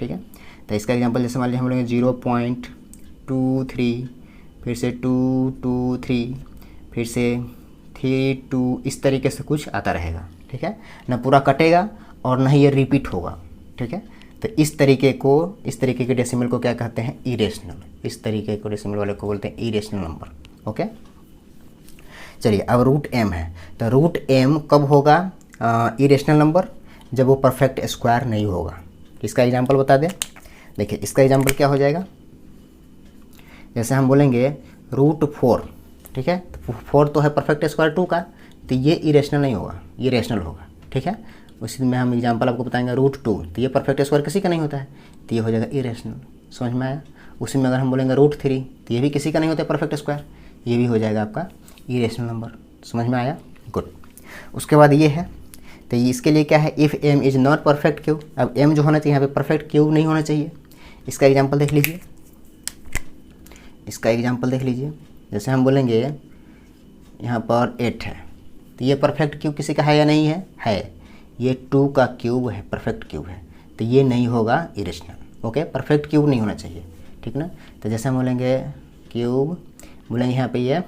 A: ठीक है। तो इसका एग्जांपल जैसे मान लीजिए हम लोग 0.23, फिर से 223, फिर से 32, इस तरीके से कुछ आता रहेगा, ठीक है ना, पूरा कटेगा और ना ही ये रिपीट होगा, ठीक है। तो इस तरीके के डेसिमल को क्या कहते हैं, इरेशनल। इस तरीके को डेसिमल वाले को बोलते हैं इरेशनल नंबर, ओके। चलिए अब रूट एम है, तो रूट एम कब होगा इरेशनल नंबर, जब वो परफेक्ट स्क्वायर नहीं होगा। इसका एग्जांपल बता दें, देखिए इसका एग्जांपल क्या हो जाएगा, जैसे हम बोलेंगे √4, ठीक है, तो 4 तो है परफेक्ट स्क्वायर 2 का, तो ये इरेशनल नहीं होगा, ये रेशनल होगा, ठीक है। उसी में हम एग्जांपल आपको बताएंगे √2, तो ये परफेक्ट स्क्वायर किसी का नहीं होता है, तो ये हो जाएगा इरेशनल। समझ में आया? उसी में अगर हम बोलेंगे √3, तो ये भी किसी का नहीं होता है परफेक्ट स्क्वायर, ये भी हो जाएगा आपका इरेशनल नंबर। समझ में आया? गुड। उसके बाद ये है, तो इसके लिए क्या है, if m is not perfect cube. अब m जो होना चाहिए यहाँ पे परफेक्ट क्यूब नहीं होना चाहिए। इसका एग्जांपल देख लीजिए, इसका एग्जांपल देख लीजिए, जैसे हम बोलेंगे यहाँ पर 8 है, तो ये परफेक्ट क्यूब किसी का है या नहीं है, है, ये 2 का क्यूब है, परफेक्ट क्यूब है, तो ये नहीं होगा इरेशनल, ओके। परफेक्ट क्यूब नहीं होना चाहिए, ठीक ना। तो जैसे हम बोलेंगे क्यूब, बोलेंगे यहाँ पे ये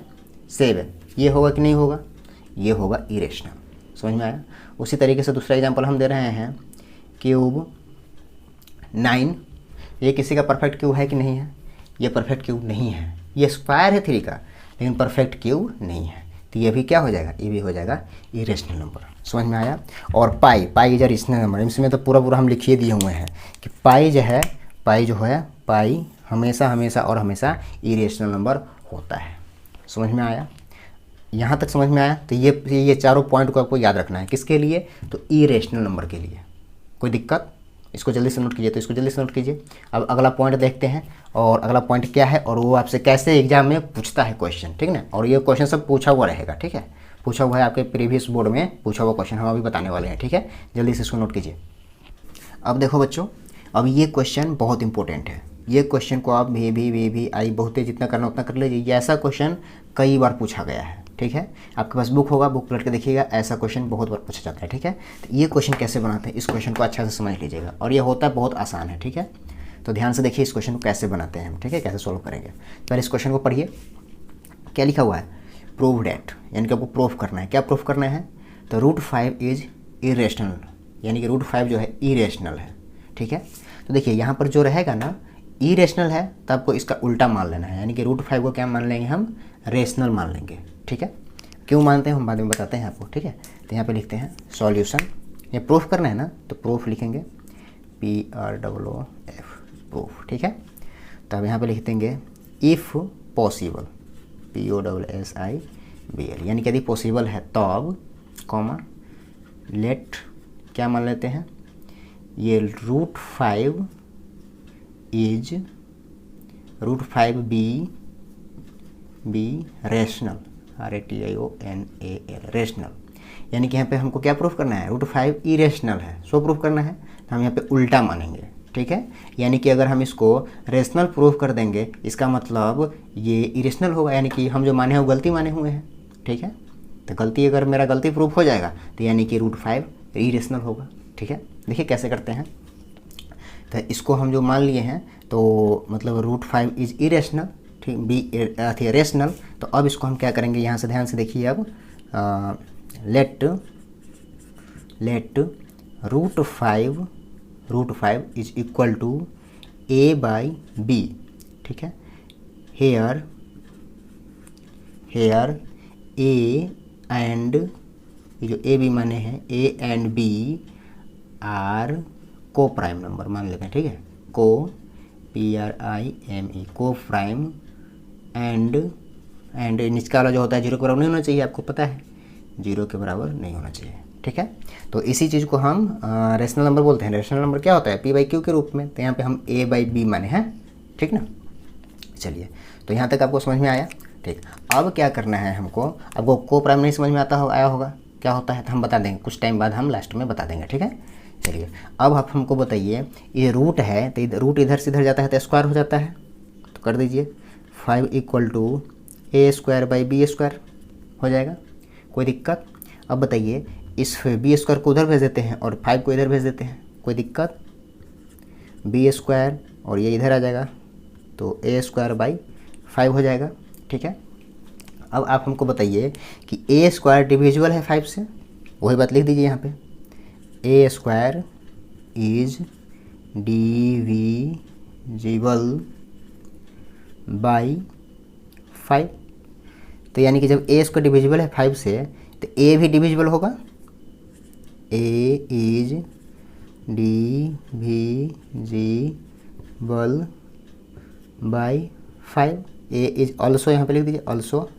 A: 7, ये होगा कि नहीं होगा, ये होगा इरेशनल। समझ में आया? उसी तरीके से दूसरा एग्जांपल हम दे रहे हैं, क्यूब 9, ये किसी का परफेक्ट क्यूब है कि नहीं है, ये परफेक्ट क्यूब नहीं है, ये स्क्वायर है 3 का लेकिन परफेक्ट क्यूब नहीं है, तो ये भी क्या हो जाएगा, ये भी हो जाएगा इरेशनल नंबर। समझ में आया? और पाई इज रेशनल नंबर, इसमें तो पूरा हम लिखिए दिए हुए हैं कि पाई जो है, पाई हमेशा इरेशनल नंबर होता है। समझ में आया? यहाँ तक समझ में आया? तो ये चारों पॉइंट को आपको याद रखना है, किसके लिए, तो इरेशनल नंबर के लिए। कोई दिक्कत? इसको जल्दी से नोट कीजिए, तो इसको जल्दी से नोट कीजिए। अब अगला पॉइंट देखते हैं, और अगला पॉइंट क्या है और वो आपसे कैसे एग्जाम में पूछता है क्वेश्चन, ठीक ना। और ये क्वेश्चन सब पूछा हुआ रहेगा, ठीक है, पूछा हुआ है आपके प्रीवियस बोर्ड में, पूछा हुआ क्वेश्चन हम अभी बताने वाले हैं, ठीक है। जल्दी से इसको नोट कीजिए। अब देखो बच्चों, अब ये क्वेश्चन बहुत इंपॉर्टेंट है, ये क्वेश्चन को आप भी आई बहुत तेज जितना करना उतना कर लीजिए। ये ऐसा क्वेश्चन कई बार पूछा गया है, ठीक है। आपके पास बुक होगा, बुक पलट के देखिएगा, ऐसा क्वेश्चन बहुत बार पूछा जाता है, ठीक है। तो ये क्वेश्चन कैसे बनाते हैं, इस क्वेश्चन को अच्छा से समझ लीजिएगा, और ये होता है बहुत आसान है, ठीक है। तो ध्यान से देखिए इस क्वेश्चन को कैसे बनाते हैं हम, ठीक है, कैसे सोल्व करेंगे। पहले इस क्वेश्चन को पढ़िए, क्या लिखा हुआ है, प्रूव डैट, यानी कि आपको प्रूफ करना है। क्या प्रूफ करना है, तो √5 इज इरेशनल, यानी कि √5 जो है इरेशनल है, ठीक है। तो देखिए यहाँ पर जो रहेगा ना इरेशनल है, तो आपको इसका उल्टा मान लेना है, यानी कि √5 को क्या मान लेंगे हम, रेशनल मान लेंगे, ठीक है। क्यों मानते हैं हम बाद में बताते हैं आपको, ठीक है। तो यहाँ पे लिखते हैं सॉल्यूशन, ये प्रूफ करना है ना, तो प्रूफ लिखेंगे PROOF, प्रूफ, ठीक है। तो अब यहाँ पे लिख देंगे इफ़ पॉसिबल, POSSIBL, यानी कि यदि पॉसिबल है तब, कॉमा, लेट, क्या मान लेते हैं, ये √5 is √5 be rational, RATIONAL, rational, यानी कि यहाँ पे हमको क्या प्रूफ करना है, √5 इरेशनल है, सो प्रूफ करना है, तो हम यहाँ पे उल्टा मानेंगे, ठीक है। यानी कि अगर हम इसको रेशनल प्रूफ कर देंगे, इसका मतलब ये इरेशनल होगा, यानी कि हम जो माने हैं वो गलती माने हुए हैं, ठीक है। तो गलती, अगर मेरा गलती प्रूफ हो जाएगा तो यानी कि √5 इरेशनल होगा, ठीक है। देखिए कैसे करते हैं, तो इसको हम जो मान लिए हैं, तो मतलब √5 इज इरेशनल, ठीक, बी थी रेशनल। तो अब इसको हम क्या करेंगे, यहाँ से ध्यान से देखिए अब, let root five is equal to A by B. ठीक है, हेयर ए एंड, ये जो ए बी माने हैं, ए एंड बी आर को प्राइम नंबर मान लेते हैं। ठीक है, को PRIME को प्राइम एंड नीचे वाला जो होता है 0 के बराबर नहीं होना चाहिए, आपको पता है 0 के बराबर नहीं होना चाहिए। ठीक है, तो इसी चीज़ को हम रेशनल नंबर बोलते हैं। रेशनल नंबर क्या होता है, P/Q के रूप में। तो यहाँ पे हम A/B माने हैं। ठीक ना, चलिए, तो यहाँ तक आपको समझ में आया। ठीक, अब क्या करना है हमको, आपको को प्राइम नहीं समझ में आया होगा क्या होता है, तो हम बता देंगे कुछ टाइम बाद, हम लास्ट में बता देंगे। ठीक है, चलिए, अब आप हमको बताइए, ये रूट है तो रूट इधर से इधर जाता है तो स्क्वायर हो जाता है, तो कर दीजिए 5 इक्वल टू A²/B² हो जाएगा, कोई दिक्कत। अब बताइए, इस B² को उधर भेज देते हैं और 5 को इधर भेज देते हैं, कोई दिक्कत। B² और ये इधर आ जाएगा तो A²/5 हो जाएगा। ठीक है, अब आप हमको बताइए कि A² डिविजिबल है 5 से, वही बात लिख दीजिए यहाँ पे, A² इज डिविजिबल बाई 5। तो यानी कि जब A² डिविजिबल है 5 से तो A भी डिविजिबल होगा, A is divisible by 5। A is also, यहाँ पे लिख दीजिए ऑल्सो।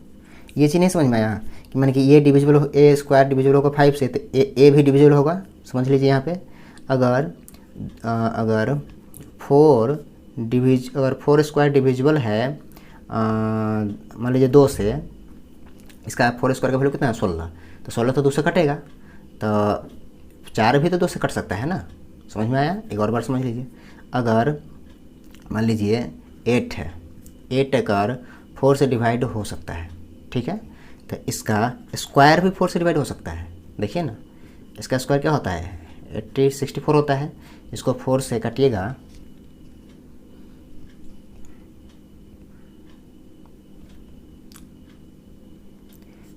A: ये चीज़ नहीं समझ में आया कि मैंने कि ये डिविजिबल हो, A² डिविजिबल होगा 5 से तो A भी डिविजिबल होगा। समझ लीजिए यहाँ पे, अगर 4² डिविजिबल है, मान लीजिए 2 से, इसका 4² का वैल्यू कितना है 16, तो 16 तो 2 से कटेगा, तो 4 भी तो 2 से कट सकता है ना। समझ में आया, एक और बार समझ लीजिए, अगर मान लीजिए 8 है, 8 अगर 4 से डिवाइड हो सकता है, ठीक है, तो इसका स्क्वायर भी 4 से डिवाइड हो सकता है। देखिए ना, इसका स्क्वायर क्या होता है 64 होता है। इसको 4 से काटिएगा,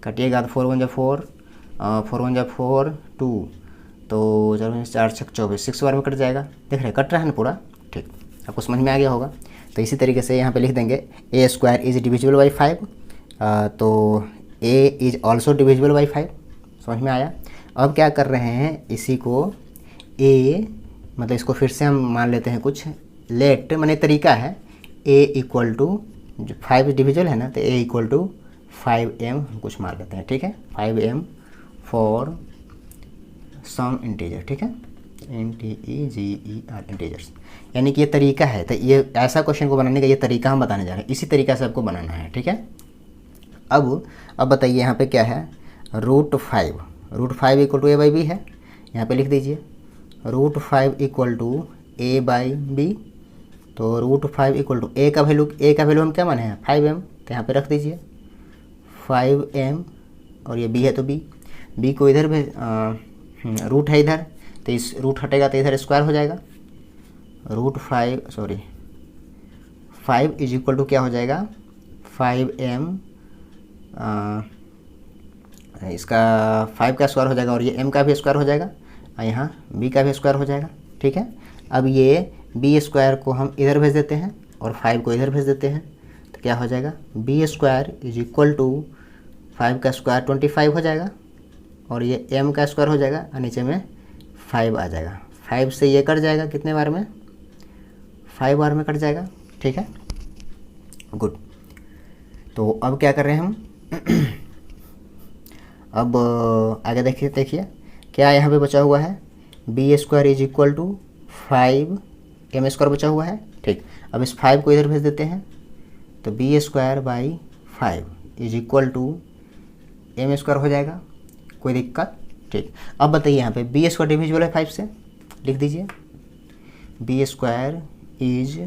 A: तो 4 1 जा 4, 4 1 जा 4 2, तो 4 6 24, 6 बार में कट जाएगा। देख रहे कट रहा है ना पूरा। ठीक, आपको समझ में आ गया होगा। तो इसी तरीके से यहाँ पे लिख देंगे A² इज डिविजिबल बाई 5, तो A is also divisible by 5। समझ में आया। अब क्या कर रहे हैं, इसी को A, मतलब इसको फिर से हम मान लेते हैं कुछ, लेट माने तरीका है, A इक्वल टू 5 डिविजिबल है ना, तो A इक्वल टू 5m कुछ मान लेते हैं। ठीक है, 5m फॉर सम इंटीजर। ठीक है, INTEGER इंटीजर्स, यानी कि ये तरीका है। तो ये ऐसा क्वेश्चन को बनाने का ये तरीका हम बताने जा रहे हैं, इसी तरीका से आपको बनाना है। ठीक है, अब बताइए यहाँ पे क्या है, रूट 5 इक्वल टू A/B है। यहाँ पे लिख दीजिए रूट 5 इक्वल टू A/B। तो रूट 5 इक्वल टू A का वैल्यू हम क्या माने हैं 5m, तो यहाँ पे रख दीजिए 5m, और ये B है तो B को इधर भेज, रूट है इधर, तो इस रूट हटेगा तो इधर स्क्वायर हो जाएगा। रूट 5 इज इक्वल टू क्या हो जाएगा 5m, इसका 5 का स्क्वायर हो जाएगा और ये m का भी स्क्वायर हो जाएगा और यहाँ b का भी स्क्वायर हो जाएगा। ठीक है, अब ये B² को हम इधर भेज देते हैं और 5 को इधर भेज देते हैं, तो क्या हो जाएगा B² इज इक्वल टू 5 का स्क्वायर 25 हो जाएगा और ये m का स्क्वायर हो जाएगा और नीचे में 5 आ जाएगा। 5 से ये कट जाएगा, कितने बार में 5 बार में कट जाएगा। ठीक है, गुड। तो अब क्या कर रहे हैं हम अब आगे देखिए क्या यहाँ पे बचा हुआ है, B² is equal to 5m² बचा हुआ है। ठीक, अब इस 5 को इधर भेज देते हैं, तो B² by 5 is equal to m² हो जाएगा, कोई दिक्कत। ठीक, अब बताइए यहाँ पे B² डिविजिबल है 5 से, लिख दीजिए B² इज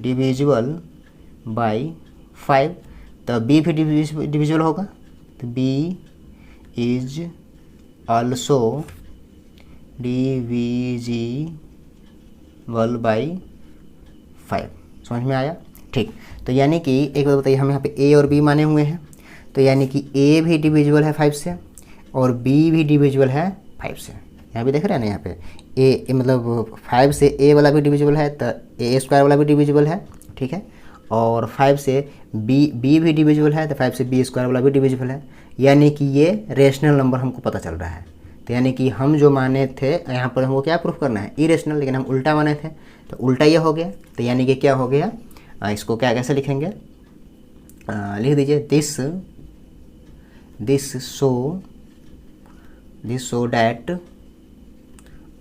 A: डिविजिबल बाई 5, तो B भी डिविजिबल होगा, तो B is also divisible by 5। समझ में आया? ठीक, तो यानी कि एक बात बताइए, हम यहाँ पे ए और बी माने हुए हैं, तो यानी कि ए भी डिविजिबल है 5 से और बी भी डिविजिबल है 5 से। यहाँ भी देख रहे हैं ना, यहाँ पे ए मतलब 5 से ए वाला भी डिविजिबल है, तो ए स्क्वायर वाला भी डिविजिबल है, ठीक है। और 5 से बी भी डिविजिबल है, तो 5 से बी स्क्वायर वाला भी डिविजिबल है। यानी कि ये रेशनल नंबर हमको पता चल रहा है। तो यानी कि हम जो माने थे यहाँ पर हमको क्या प्रूफ करना है, इरेशनल, लेकिन हम उल्टा माने थे, तो उल्टा ये हो गया। तो यानी कि क्या हो गया, इसको क्या कैसे लिखेंगे, लिख दीजिए, this show that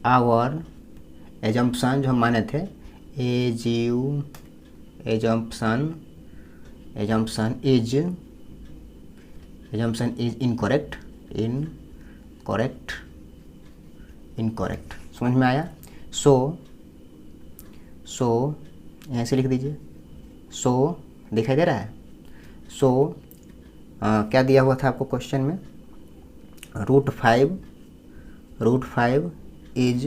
A: our assumption, जो हम माने थे, एजम्पशन इज इनकरेक्ट। समझ में आया? सो यहाँ से लिख दीजिए, सो दिखाई दे रहा है, सो क्या दिया हुआ था आपको क्वेश्चन में, रूट फाइव इज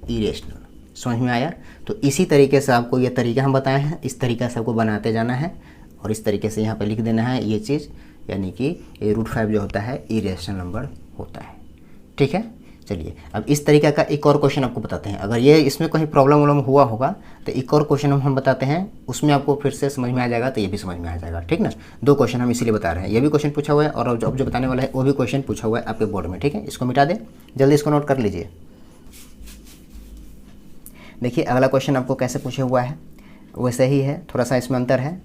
A: इरेशनल। समझ में आया? तो इसी तरीके से आपको ये तरीका हम बताए हैं, इस तरीके से आपको बनाते जाना है और इस तरीके से यहाँ पे लिख देना है ये चीज़, यानी कि ये रूट 5 जो होता है इरेशनल नंबर होता है। ठीक है, चलिए अब इस तरीके का एक और क्वेश्चन आपको बताते हैं। अगर ये इसमें कोई प्रॉब्लम हुआ होगा तो एक और क्वेश्चन हम बताते हैं, उसमें आपको फिर से समझ में आ जाएगा, तो ये भी समझ में आ जाएगा। ठीक ना, 2 क्वेश्चन हम इसीलिए बता रहे हैं, ये भी क्वेश्चन पूछा हुआ है और अब जो बताने वाला है वो भी क्वेश्चन पूछा हुआ है आपके बोर्ड में। ठीक है, इसको मिटा दें, जल्दी इसको नोट कर लीजिए। देखिए अगला क्वेश्चन आपको कैसे पूछा हुआ है वैसे ही है, थोड़ा सा इसमें अंतर है।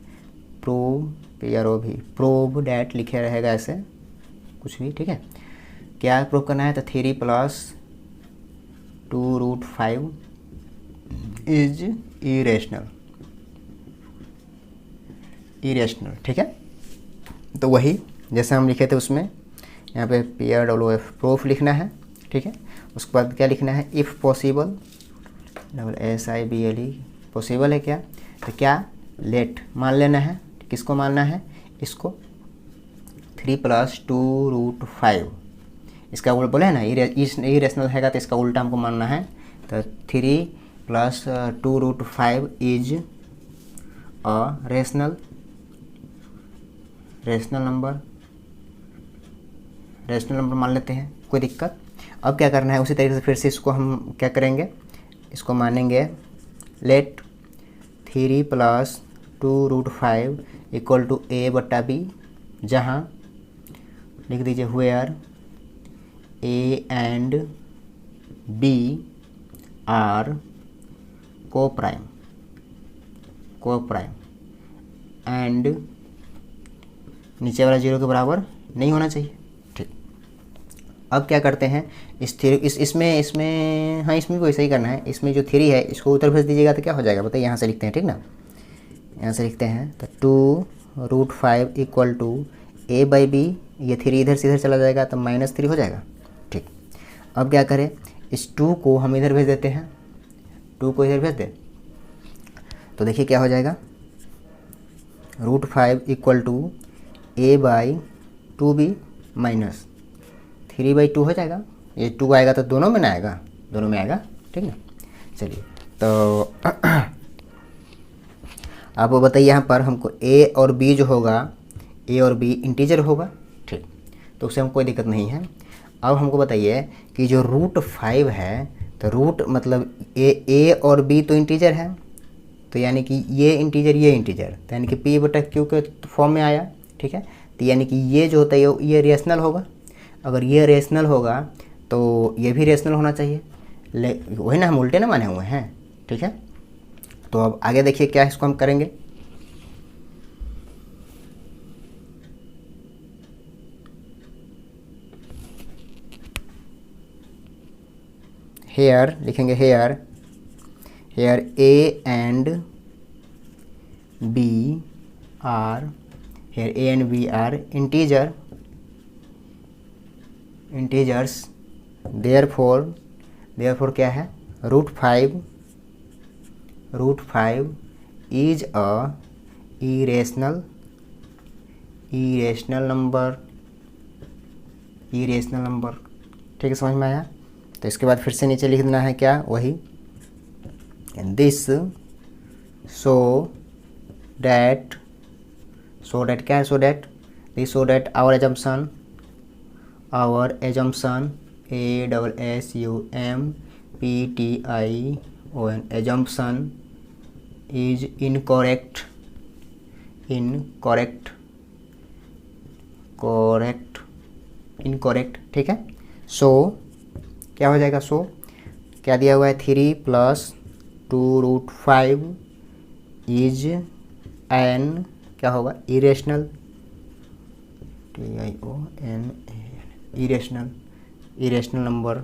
A: प्रूव डैट लिखे रहेगा ऐसे कुछ भी। ठीक है, क्या प्रूव करना है, तो 3 + 2√5 इज इरेशनल। ठीक है, तो वही जैसे हम लिखे थे उसमें यहाँ पे PROOF प्रूफ लिखना है। ठीक है, उसके बाद क्या लिखना है, इफ़ पॉसिबल, SIBLE पॉसिबल है क्या, तो क्या लेट मान लेना है, किसको मानना है, इसको 3 + 2√5, इसका उल्टा बोले है ना, इरेशनल है तो इसका उल्टा हमको मानना है। तो 3 + 2√5 इज अ रेशनल नंबर मान लेते हैं, कोई दिक्कत। अब क्या करना है, उसी तरीके से फिर से इसको हम क्या करेंगे, इसको मानेंगे लेट 3 + 2√5 = A/B, जहाँ लिख दीजिए where A and B are co-prime and नीचे वाला 0 के बराबर नहीं होना चाहिए। ठीक, अब क्या करते हैं, इसमें हाँ इसमें भी वैसे ही करना है। इसमें जो 3 है इसको उधर भेज दीजिएगा तो क्या हो जाएगा बताइए, यहाँ से लिखते हैं। ठीक ना, यहाँ से लिखते हैं तो 2√5 = A/B, ये 3 इधर से इधर चला जाएगा तो -3 हो जाएगा। ठीक, अब क्या करें, इस 2 को हम इधर भेज देते हैं, 2 को इधर भेज दें तो देखिए क्या हो जाएगा, √5 = A/2B - 3/2 हो जाएगा। ये 2 आएगा तो दोनों में ना आएगा, दोनों में आएगा। ठीक ना, चलिए तो आप वो बताइए, यहाँ पर हमको A और B जो होगा, A और B इंटीजर होगा। ठीक, तो उससे हमको कोई दिक्कत नहीं है। अब हमको बताइए कि जो √5 है, तो रूट मतलब A और B तो इंटीजर है, तो यानी कि ये इंटीजर, तो यानी कि P/Q के फॉर्म में आया। ठीक है, तो यानी कि ये जो होता है ये रेशनल होगा। अगर ये रेशनल होगा तो ये भी रेशनल होना चाहिए, वही ना, हम उल्टे ना माने हुए हैं। ठीक है, तो अब आगे देखिए क्या इसको हम करेंगे। हेयर लिखेंगे, hair A and B are integers, therefore क्या है, √5 is a irrational number। ठीक है, समझ में आया? तो इसके बाद फिर से नीचे लिख देना है क्या, वही एंड दिस सो डैट क्या है, so that this so that our assumption ASSUMPTION assumption is incorrect ठीक है। सो क्या हो जाएगा, सो क्या दिया हुआ है 3 + 2√5 इज एन क्या होगा, इरेशनल, TION इरेशनल नंबर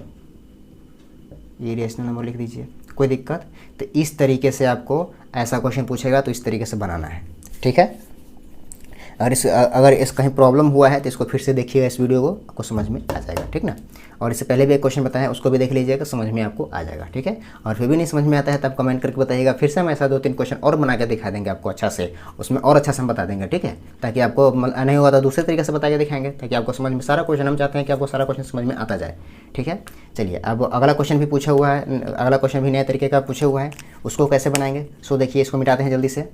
A: लिख दीजिए, कोई दिक्कत। तो इस तरीके से आपको ऐसा क्वेश्चन पूछेगा तो इस तरीके से बनाना है, ठीक है। अगर इस कहीं प्रॉब्लम हुआ है तो इसको फिर से देखिएगा, इस वीडियो को, आपको समझ में आ जाएगा, ठीक ना। और इससे पहले भी एक क्वेश्चन बताया उसको भी देख लीजिएगा, समझ में आपको आ जाएगा, ठीक है। और फिर भी नहीं समझ में आता है तब कमेंट करके बताइएगा, फिर से हम ऐसा 2-3 क्वेश्चन और बना के दिखा देंगे आपको अच्छा से, उसमें और अच्छा से हम बता देंगे, ठीक है। ताकि आपको नहीं होगा तो दूसरे तरीके से बता के दिखाएंगे, ताकि आपको समझ में सारा क्वेश्चन, हम चाहते हैं कि आपको सारा क्वेश्चन समझ में आता जाए, ठीक है। चलिए अब अगला क्वेश्चन भी पूछा हुआ है, अगला क्वेश्चन भी नए तरीके का पूछा हुआ है, उसको कैसे बनाएंगे। सो देखिए, इसको मिटाते हैं जल्दी से।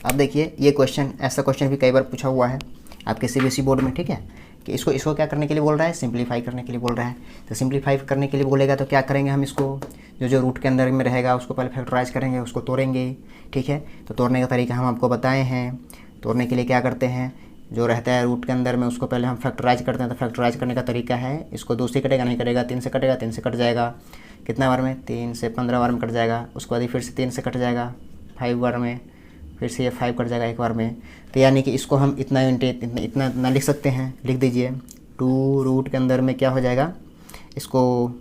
A: अब देखिए ये क्वेश्चन, ऐसा क्वेश्चन भी कई बार पूछा हुआ है आपके CBSE बोर्ड में, ठीक है। कि इसको क्या करने के लिए बोल रहा है, सिंप्लीफाई करने के लिए बोल रहा है। तो सिंप्लीफाई करने के लिए बोलेगा तो क्या करेंगे, हम इसको जो रूट के अंदर में रहेगा उसको पहले फैक्टराइज करेंगे, उसको तोड़ेंगे, ठीक है। तो तोड़ने का तरीका हम आपको बताए हैं। तोड़ने के लिए क्या करते हैं, जो रहता है रूट के अंदर में उसको पहले हम फैक्टराइज करते हैं। तो फैक्टराइज करने का तरीका है, इसको 2 से कटेगा, नहीं कटेगा, 3 से कटेगा, 3 से कट जाएगा, कितना बार में, 3 से 15 बार में कट जाएगा। उसके बाद फिर से 3 से कट जाएगा 5 बार में, फिर से ये 5 कट जाएगा 1 बार में। तो यानी कि इसको हम इतना लिख सकते हैं, लिख दीजिए। 2 रूट के अंदर में क्या हो जाएगा, इसको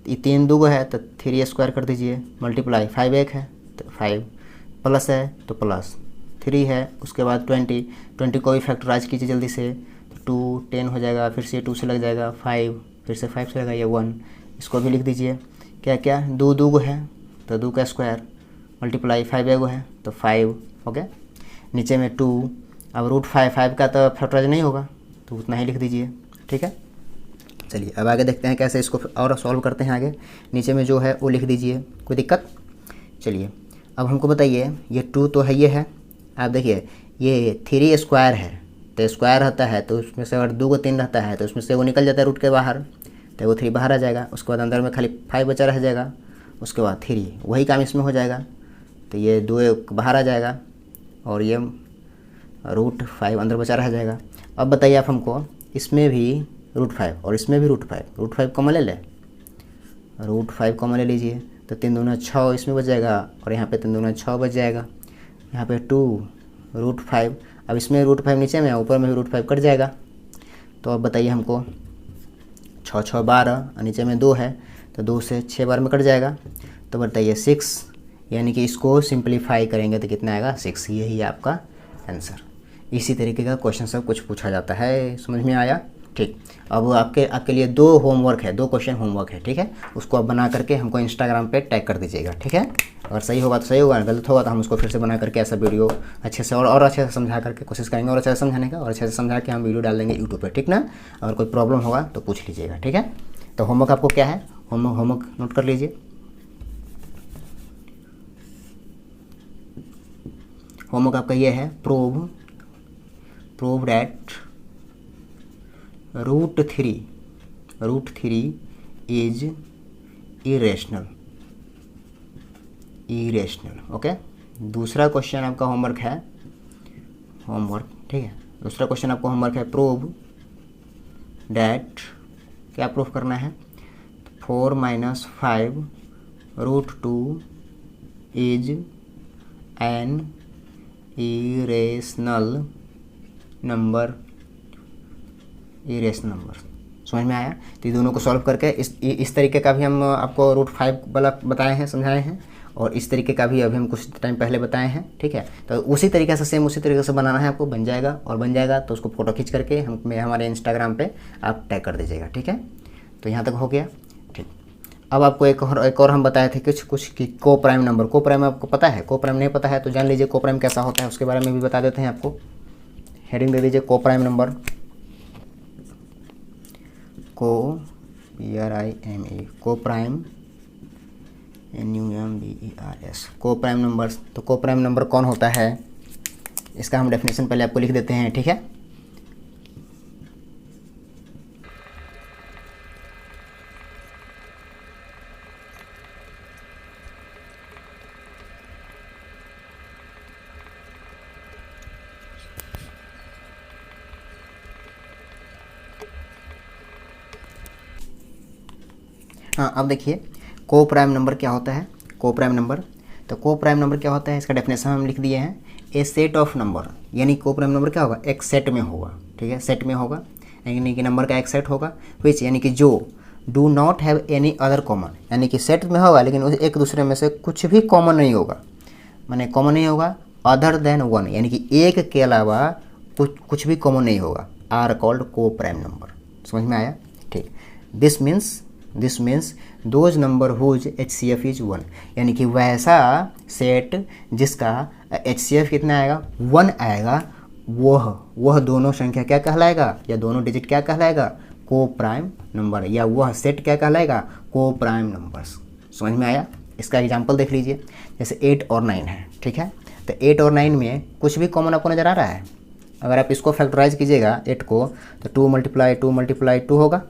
A: 3 2 है तो 3 स्क्वायर कर दीजिए, मल्टीप्लाई 5 1 है तो 5, प्लस है तो प्लस 3 है, उसके बाद 20 को भी फैक्टराइज कीजिए जल्दी से, 2 10 हो जाएगा, फिर से 2 से लग जाएगा 5, फिर से 5 से लगा ये 1, इसको भी लिख दीजिए। क्या 2 2 है तो 2 का स्क्वायर, मल्टीप्लाई 5 एगो है तो 5 हो गया, नीचे में 2। अब √5 का तो फैक्टराइज नहीं होगा तो उतना ही लिख दीजिए, ठीक है। चलिए अब आगे देखते हैं कैसे इसको और सॉल्व करते हैं। आगे नीचे में जो है वो लिख दीजिए, कोई दिक्कत। चलिए अब हमको बताइए, ये 2 तो है, ये है, आप देखिए ये 3 स्क्वायर है, तो स्क्वायर रहता है तो उसमें से अगर 2 को 3 रहता है तो उसमें से वो निकल जाता है रूट के बाहर, तो वो 3 बाहर आ जाएगा। उसके बाद अंदर में खाली 5 बचा रह जाएगा, उसके बाद 3, वही काम इसमें हो जाएगा। तो ये 2 बाहर आ जाएगा और ये √5 अंदर बचा रह जाएगा। अब बताइए आप हमको, इसमें भी √5 और इसमें भी √5 कॉमन ले लें, √5 कॉमन ले लीजिए, तो 3 दूना 6 इसमें बच जाएगा और यहाँ पे 3 दूना 6 बच जाएगा। यहाँ पे 2 √5, अब इसमें √5 नीचे में, ऊपर में भी √5 कट जाएगा। तो अब बताइए हमको, 6 6 12 और नीचे में 2 है तो 2 से 6 बार में कट जाएगा। तो बताइए 6, यानी कि इसको सिंप्लीफाई करेंगे तो कितना आएगा, 6। यही है आपका आंसर। इसी तरीके का क्वेश्चन सब कुछ पूछा जाता है, समझ में आया, ठीक। अब आपके लिए 2 होमवर्क है, 2 क्वेश्चन होमवर्क है, ठीक है। उसको आप बना करके हमको इंस्टाग्राम पे टैग कर दीजिएगा, ठीक है। अगर सही होगा तो सही होगा, गलत होगा तो हम उसको फिर से बना करके ऐसा वीडियो अच्छे से और अच्छे से समझा करके कोशिश करेंगे, और अच्छे से समझाने का, और अच्छे से समझा के हम वीडियो डाल देंगे यूट्यूब पर, ठीक ना। अगर कोई प्रॉब्लम होगा तो पूछ लीजिएगा, ठीक है। तो होमवर्क आपको क्या है, होमवर्क नोट कर लीजिए। होमवर्क आपका ये है, prove that √3 is irrational, okay. दूसरा क्वेश्चन आपका होमवर्क है, ठीक है। दूसरा क्वेश्चन आपको होमवर्क है, प्रूव दैट, क्या प्रूफ करना है, 4 - 5 √2 इज एन इरेशनल नंबर। समझ में आया। तो ये दोनों को सॉल्व करके इस तरीके का भी हम आपको √5 वाला बताए हैं, समझाए हैं, और इस तरीके का भी अभी हम कुछ टाइम पहले बताए हैं, ठीक है। तो उसी तरीके से सेम उसी तरीके से बनाना है आपको, बन जाएगा तो उसको फोटो खींच करके हमारे इंस्टाग्राम पे आप टैग कर दीजिएगा, ठीक है। तो यहाँ तक हो गया, ठीक। अब आपको एक और हम बताए थे कुछ कि को प्राइम नंबर, को प्राइम आपको पता है, को प्राइम नहीं पता है तो जान लीजिए को प्राइम कैसा होता है, उसके बारे में भी बता देते हैं आपको। हेडिंग दे दीजिए, को प्राइम नंबर, को PRIME, को प्राइम NUMBERS, को प्राइम नंबर्स। तो को प्राइम नंबर कौन होता है, इसका हम डेफिनेशन पहले आपको लिख देते हैं, ठीक है। हाँ, अब देखिए को प्राइम नंबर क्या होता है। को प्राइम नंबर, तो को प्राइम नंबर क्या होता है, इसका डेफिनेशन हम लिख दिए हैं, ए सेट ऑफ नंबर। यानी को प्राइम नंबर क्या होगा, एक सेट में होगा, ठीक है, सेट में होगा, यानी कि नंबर का एक सेट होगा, विच यानी कि जो do not have any other common, यानी कि सेट में होगा लेकिन एक दूसरे में से कुछ भी कॉमन नहीं होगा, माने कॉमन नहीं होगा, अदर देन वन, यानी कि एक के अलावा कुछ भी कॉमन नहीं होगा, are called coprime number. समझ में आया, ठीक। This means those number whose HCF is 1, यानी कि वैसा सेट जिसका HCF कितना आएगा, 1 आएगा, वह दोनों संख्या क्या कहलाएगा, या दोनों डिजिट क्या कहलाएगा, को प्राइम नंबर, या वह सेट क्या कहलाएगा, को प्राइम नंबर्स। समझ में आया। इसका एग्जांपल देख लीजिए, जैसे 8 और 9 है, ठीक है। तो 8 और 9 में कुछ भी कॉमन आपको नज़र आ रहा है। अगर आप इसको फैक्टराइज कीजिएगा 8 को, तो 2 × 2 होगा,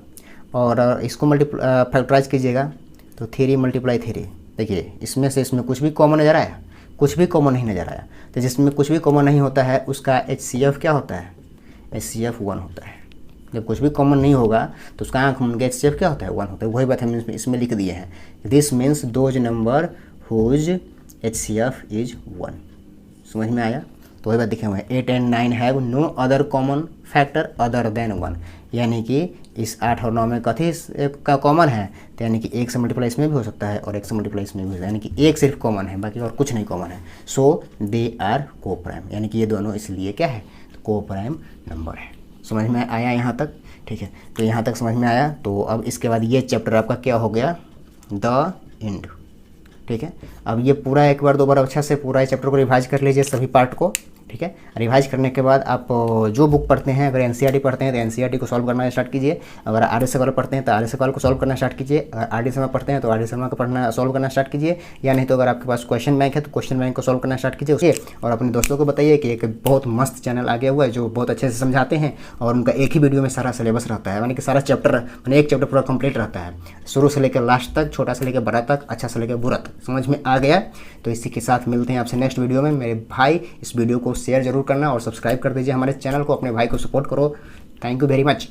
A: और इसको फैक्टराइज कीजिएगा तो 3 × 3। देखिए इसमें से इसमें कुछ भी कॉमन नज़र आया, कुछ भी कॉमन नहीं नज़र आया। तो जिसमें कुछ भी कॉमन नहीं होता है उसका HCF क्या होता है, HCF 1 होता है। जब कुछ भी कॉमन नहीं होगा तो उसका आंख मूंद के HCF क्या होता है, 1 होता है। वही बात हम इसमें लिख दिए हैं, this means those number whose HCF is 1। समझ में आया। तो वही बात दिखे हुए हैं, 8 और 9 have no other common factor other than 1, यानी कि इस 8 और 9 में कथी का कॉमन है, तो यानी कि 1 से मल्टीप्लाई इसमें भी हो सकता है और 1 से मल्टीप्लाई इसमें भी हो सकता है, यानी कि एक सिर्फ कॉमन है, बाकी और कुछ नहीं कॉमन है। सो दे आर को प्राइम, यानी कि ये दोनों इसलिए क्या है, को प्राइम नंबर है। समझ में आया यहाँ तक, ठीक है। तो यहाँ तक समझ में आया। तो अब इसके बाद ये चैप्टर आपका क्या हो गया, द एंड, ठीक है। अब ये पूरा एक बार 2 बार अच्छा से पूरा चैप्टर को रिवाइज कर लीजिए, सभी पार्ट को, ठीक है। रिवाइज करने के बाद आप जो बुक पढ़ते हैं, अगर NCERT पढ़ते हैं तो NCERT को सॉल्व करना स्टार्ट कीजिए, अगर आर एस सवाल पढ़ते हैं तो आर एस सवाल को सॉल्व करना स्टार्ट कीजिए, अगर RD शर्मा पढ़ते हैं तो RD शर्मा को पढ़ना सॉल्व करना स्टार्ट कीजिए, या नहीं तो अगर आपके पास क्वेश्चन बैंक है तो क्वेश्चन बैंक को सॉल्व करना स्टार्ट कीजिए उसे। और अपने दोस्तों को बताइए कि एक बहुत मस्त चैनल आ गया हुआ है जो बहुत अच्छे से समझाते हैं, और उनका एक ही वीडियो में सारा सिलेबस रहता है, यानी कि सारा चैप्टर, यानी एक चैप्टर पूरा कंप्लीट रहता है, शुरू से लेकर लास्ट तक, छोटा से लेकर बड़ा तक, अच्छा से लेकर बुरा तक। समझ में आ गया। तो इसी के साथ मिलते हैं आपसे नेक्स्ट वीडियो में। मेरे भाई इस वीडियो को शेयर जरूर करना और सब्सक्राइब कर दीजिए हमारे चैनल को, अपने भाई को सपोर्ट करो। Thank you very much.